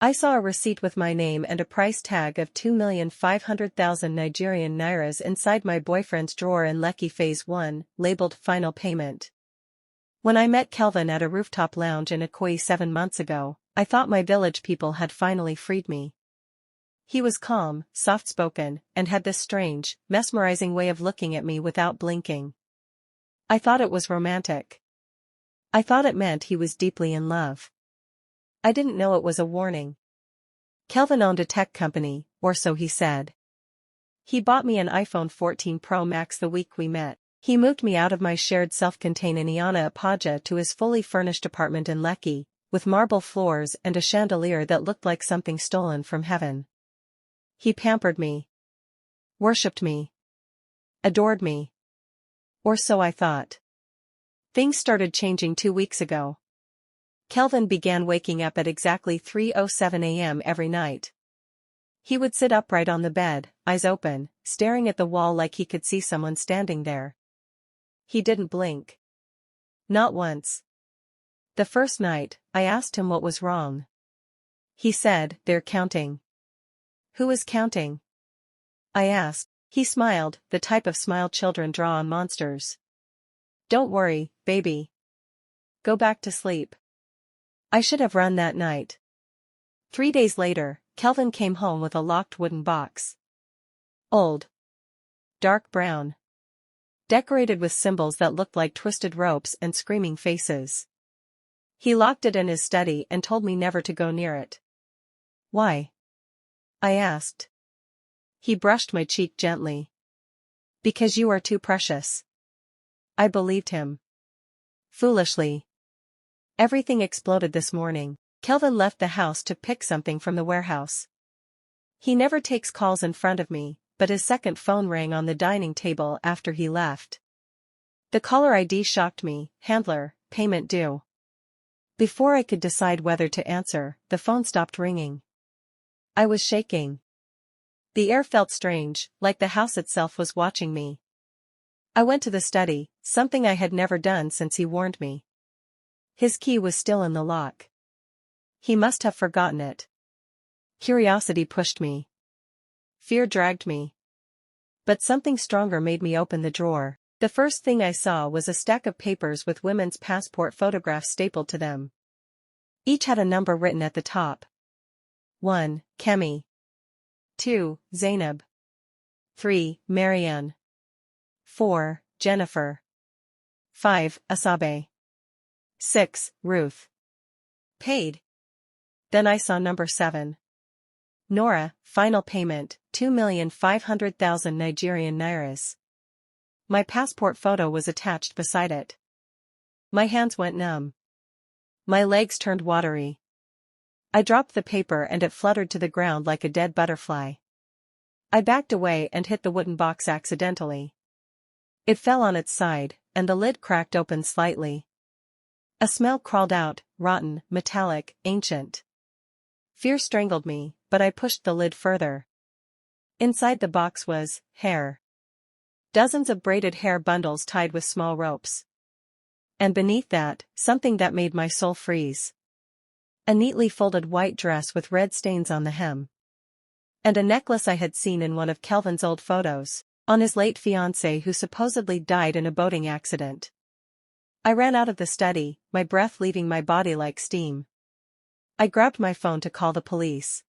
I saw a receipt with my name and a price tag of 2,500,000 Nigerian nairas inside my boyfriend's drawer in Lekki Phase 1, labeled Final Payment. When I met Kelvin at a rooftop lounge in Ikoyi 7 months ago, I thought my village people had finally freed me. He was calm, soft-spoken, and had this strange, mesmerizing way of looking at me without blinking. I thought it was romantic. I thought it meant he was deeply in love. I didn't know it was a warning. Kelvin owned a tech company, or so he said. He bought me an iPhone 14 Pro Max the week we met. He moved me out of my shared self-contained Inyana Apaja to his fully furnished apartment in Lekki, with marble floors and a chandelier that looked like something stolen from heaven. He pampered me. Worshipped me. Adored me. Or so I thought. Things started changing 2 weeks ago. Kelvin began waking up at exactly 3:07 a.m. every night. He would sit upright on the bed, eyes open, staring at the wall like he could see someone standing there. He didn't blink. Not once. The first night, I asked him what was wrong. He said, "They're counting." "Who is counting?" I asked. He smiled, the type of smile children draw on monsters. "Don't worry, baby. Go back to sleep." I should have run that night. 3 days later, Kelvin came home with a locked wooden box. Old. Dark brown. Decorated with symbols that looked like twisted ropes and screaming faces. He locked it in his study and told me never to go near it. "Why?" I asked. He brushed my cheek gently. "Because you are too precious." I believed him. Foolishly. Everything exploded this morning. Kelvin left the house to pick something from the warehouse. He never takes calls in front of me, but his second phone rang on the dining table after he left. The caller ID shocked me. Handler, payment due. Before I could decide whether to answer, the phone stopped ringing. I was shaking. The air felt strange, like the house itself was watching me. I went to the study, something I had never done since he warned me. His key was still in the lock. He must have forgotten it. Curiosity pushed me. Fear dragged me. But something stronger made me open the drawer. The first thing I saw was a stack of papers with women's passport photographs stapled to them. Each had a number written at the top. 1. Kemi. 2. Zainab. 3. Marianne. 4. Jennifer. 5. Asabe. 6. Ruth. Paid. Then I saw number 7. Nora, final payment, 2,500,000 Nigerian nairas. My passport photo was attached beside it. My hands went numb. My legs turned watery. I dropped the paper and it fluttered to the ground like a dead butterfly. I backed away and hit the wooden box accidentally. It fell on its side, and the lid cracked open slightly. A smell crawled out, rotten, metallic, ancient. Fear strangled me, but I pushed the lid further. Inside the box was hair. Dozens of braided hair bundles tied with small ropes. And beneath that, something that made my soul freeze. A neatly folded white dress with red stains on the hem. And a necklace I had seen in one of Kelvin's old photos, on his late fiancée who supposedly died in a boating accident. I ran out of the study, my breath leaving my body like steam. I grabbed my phone to call the police.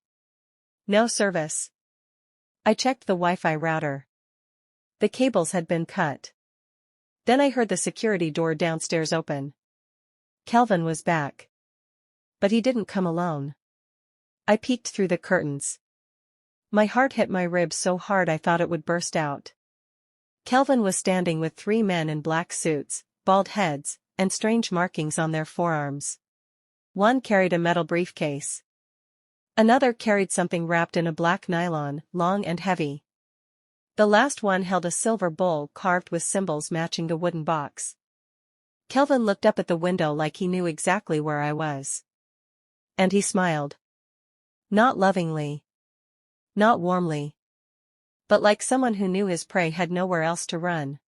No service. I checked the Wi-Fi router. The cables had been cut. Then I heard the security door downstairs open. Kelvin was back. But he didn't come alone. I peeked through the curtains. My heart hit my ribs so hard I thought it would burst out. Kelvin was standing with 3 men in black suits, bald heads, and strange markings on their forearms. One carried a metal briefcase. Another carried something wrapped in a black nylon, long and heavy. The last one held a silver bowl carved with symbols matching the wooden box. Kelvin looked up at the window like he knew exactly where I was. And he smiled. Not lovingly. Not warmly. But like someone who knew his prey had nowhere else to run.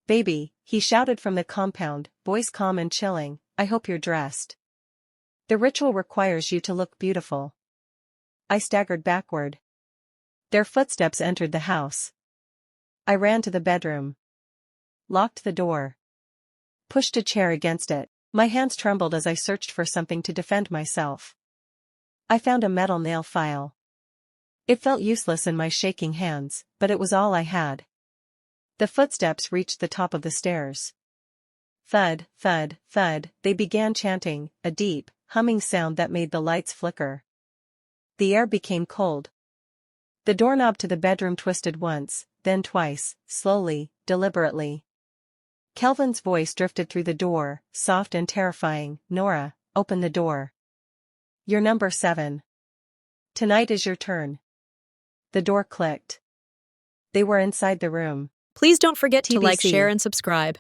"Baby," he shouted from the compound, voice calm and chilling, "I hope you're dressed. The ritual requires you to look beautiful." I staggered backward. Their footsteps entered the house. I ran to the bedroom. Locked the door. Pushed a chair against it. My hands trembled as I searched for something to defend myself. I found a metal nail file. It felt useless in my shaking hands, but it was all I had. The footsteps reached the top of the stairs. Thud, thud, thud, they began chanting, a deep, humming sound that made the lights flicker. The air became cold. The doorknob to the bedroom twisted once, then twice, slowly, deliberately. Kelvin's voice drifted through the door, soft and terrifying. Nora, open the door. You're number 7. Tonight is your turn. The door clicked. They were inside the room. Please don't forget to like, TBC. share, and subscribe.